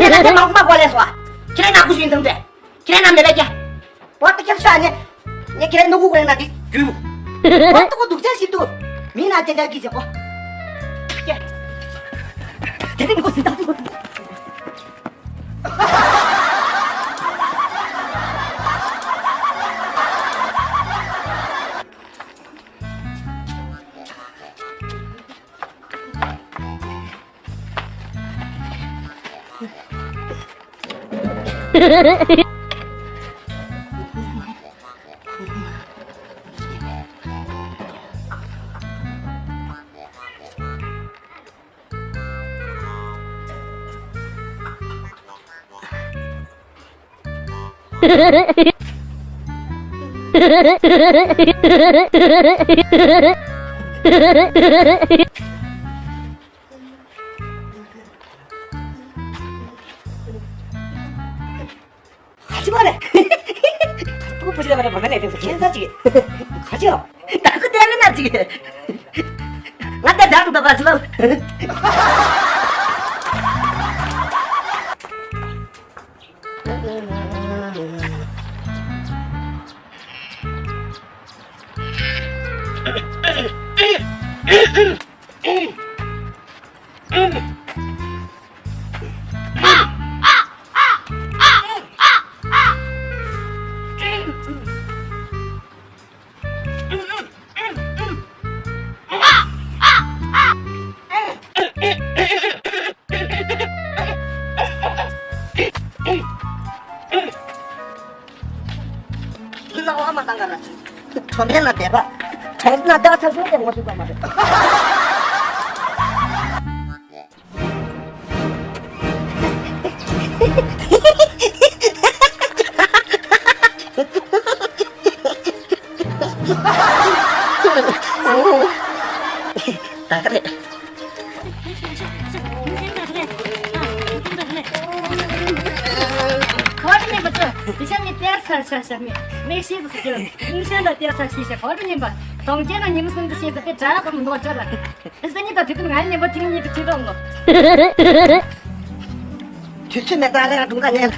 今天忙不忙过来说？今天哪不寻生的？今天哪没来见？我这个啥呢？你今天弄过来那的猪，我这个独占心都，明哪天天给结果。耶，今天你给我知道这个。하지마래. 그거 보시다 말아 보면 애들 괜찮지. 가죠. 나 그거 때문에 나지. 나한테 나도 다 봤어. 나와만 당가라. 처음에나 대봐. 처음에나 내가 사실 때 못을 봐 말이야. 나 그래. Хватит мне ты сейчас мне перса, мне все это сделал. Не все это перса, все хватит мне бы. Том дело не мыслим, что это печаль, как много чего. Если не то, ты думаешь, не вот не это чего. 뒤치 내가 알아가 중간에.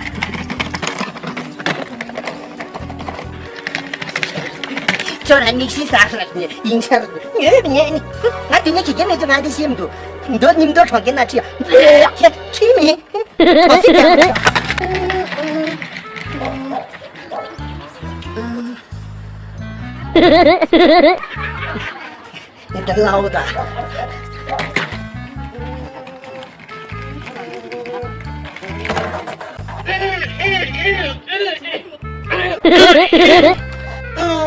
저런 니 시사스럽네. 인사를. 예. 나 등에 기계는 좀 안돼 심도. 너 님도 저게 나지. 취미. 어떻게 일단 나오다.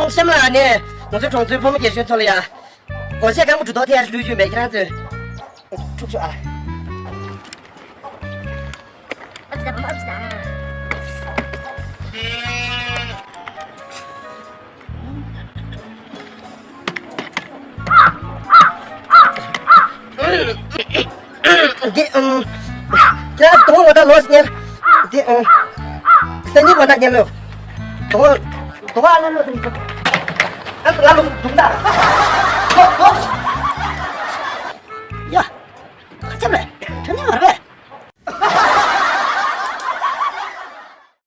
什么呢？我这种最后面也学错了呀。我现在刚不知道天是绿军没看子，出去啊。这等我的螺丝呢？生意我那年没有，等我那螺丝，那螺丝大。好，呀，怎么了？真的吗？